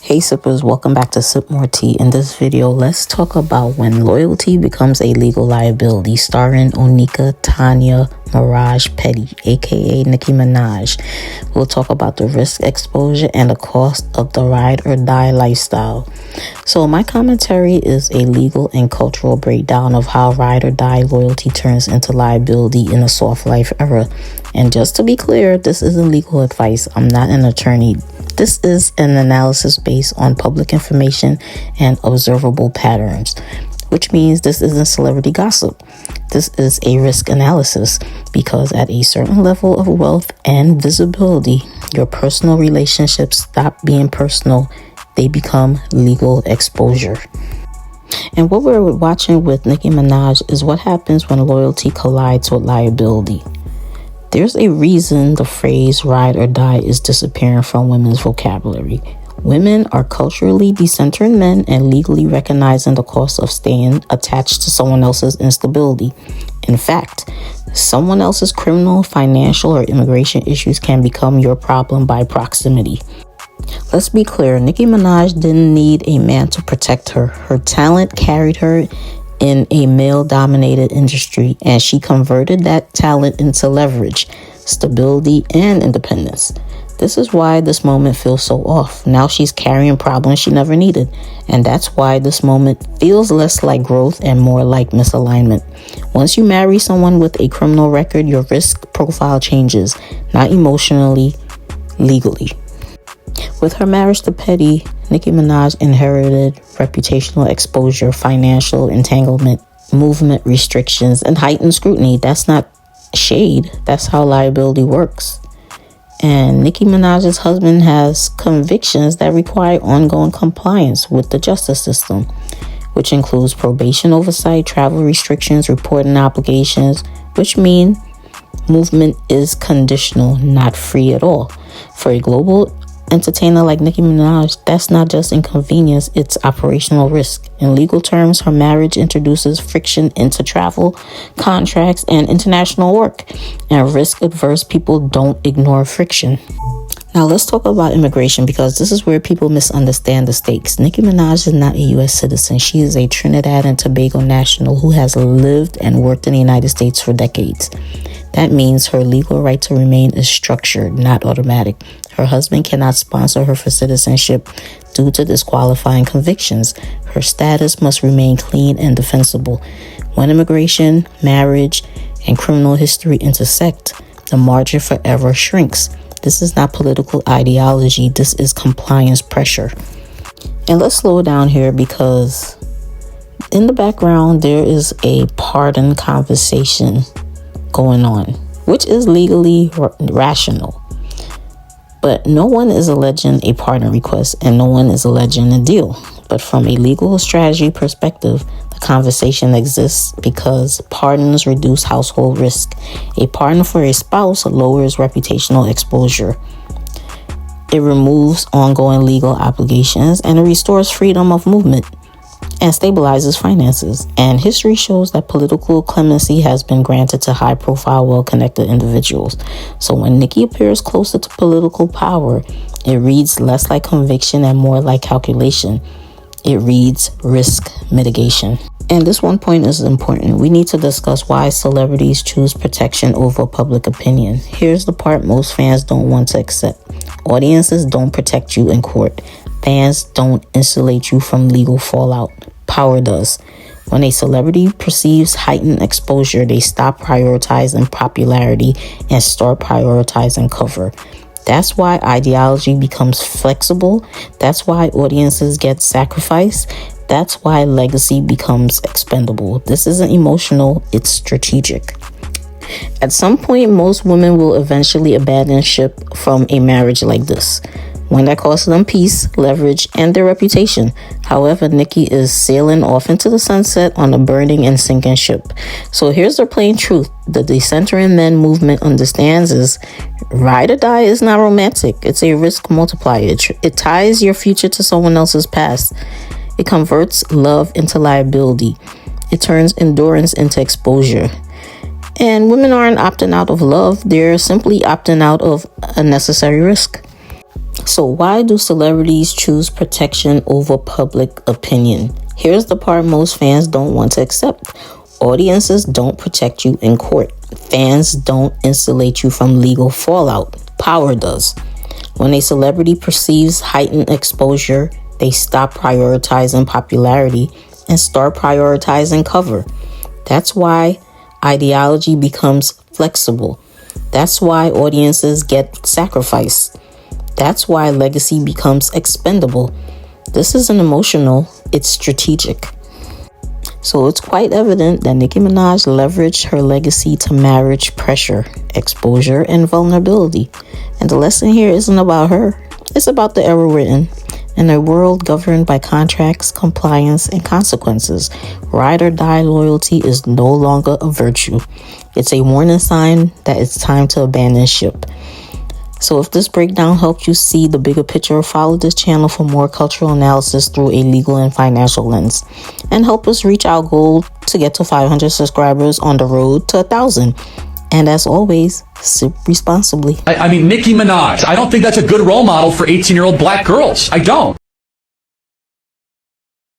Hey sippers, welcome back to Sip More Tea. In this video, let's talk about when loyalty becomes a legal liability, starring Onika Tanya Mirage Petty, aka Nicki Minaj. We'll talk about the risk exposure and the cost of the ride or die lifestyle. So my commentary is a legal and cultural breakdown of how ride or die loyalty turns into liability in a soft life era. And just to be clear, this isn't legal advice. I'm not an attorney. This is an analysis based on public information and observable patterns, which means this isn't celebrity gossip. This is a risk analysis because at a certain level of wealth and visibility, your personal relationships stop being personal. They become legal exposure. And what we're watching with Nicki Minaj is what happens when loyalty collides with liability. There's a reason the phrase ride or die is disappearing from women's vocabulary. Women are culturally decentering men and legally recognizing the cost of staying attached to someone else's instability. In fact, someone else's criminal, financial, or immigration issues can become your problem by proximity. Let's be clear, Nicki Minaj didn't need a man to protect her. Her talent carried her in a male-dominated industry, and she converted that talent into leverage, stability, and independence. This is why this moment feels so off. Now she's carrying problems she never needed, and that's why this moment feels less like growth and more like misalignment. Once you marry someone with a criminal record, your risk profile changes, not emotionally, legally. With her marriage to Petty, Nicki Minaj inherited reputational exposure, financial entanglement, movement restrictions, and heightened scrutiny. That's not shade. That's how liability works. And Nicki Minaj's husband has convictions that require ongoing compliance with the justice system, which includes probation oversight, travel restrictions, reporting obligations, which mean movement is conditional, not free at all. For a global entertainer like Nicki Minaj, that's not just inconvenience, it's operational risk. In legal terms, her marriage introduces friction into travel, contracts, and international work. And risk-averse people don't ignore friction. Now let's talk about immigration, because this is where people misunderstand the stakes. Nicki Minaj is not a U.S. citizen. She is a Trinidad and Tobago national who has lived and worked in the United States for decades. That means her legal right to remain is structured, not automatic. Her husband cannot sponsor her for citizenship due to disqualifying convictions. Her status must remain clean and defensible. When immigration, marriage, and criminal history intersect, the margin for error shrinks. This is not political ideology. This is compliance pressure. And let's slow down here, because in the background, there is a pardon conversation going on, which is legally rational. But no one is alleging a pardon request, and no one is alleging a deal. But from a legal strategy perspective, the conversation exists because pardons reduce household risk. A pardon for a spouse lowers reputational exposure. It removes ongoing legal obligations, and it restores freedom of movement and stabilizes finances. And history shows that political clemency has been granted to high-profile, well-connected individuals. So when Nicki appears closer to political power, it reads less like conviction and more like calculation. It reads risk mitigation. And this one point is important. We need to discuss why celebrities choose protection over public opinion. Here's the part most fans don't want to accept. Audiences don't protect you in court. Fans don't insulate you from legal fallout. Power does. When a celebrity perceives heightened exposure, they stop prioritizing popularity and start prioritizing cover. That's why ideology becomes flexible. That's why audiences get sacrificed. That's why legacy becomes expendable. This isn't emotional, it's strategic. At some point, most women will eventually abandon ship from a marriage like this, when that costs them peace, leverage, and their reputation. However, Nicki is sailing off into the sunset on a burning and sinking ship. So here's the plain truth. The decentering men movement understands is ride or die is not romantic. It's a risk multiplier. It ties your future to someone else's past. It converts love into liability. It turns endurance into exposure. And women aren't opting out of love. They're simply opting out of unnecessary risk. So why do celebrities choose protection over public opinion? Here's the part most fans don't want to accept. Audiences don't protect you in court. Fans don't insulate you from legal fallout. Power does. When a celebrity perceives heightened exposure, they stop prioritizing popularity and start prioritizing cover. That's why ideology becomes flexible. That's why audiences get sacrificed. That's why legacy becomes expendable. This isn't emotional, it's strategic. So it's quite evident that Nicki Minaj leveraged her legacy to marriage pressure, exposure, and vulnerability. And the lesson here isn't about her. It's about the era we're in. In a world governed by contracts, compliance, and consequences, ride or die loyalty is no longer a virtue. It's a warning sign that it's time to abandon ship. So if this breakdown helped you see the bigger picture, follow this channel for more cultural analysis through a legal and financial lens. And help us reach our goal to get to 500 subscribers on the road to 1,000. And as always, sip responsibly. I mean, Nicki Minaj, I don't think that's a good role model for 18-year-old black girls. I don't.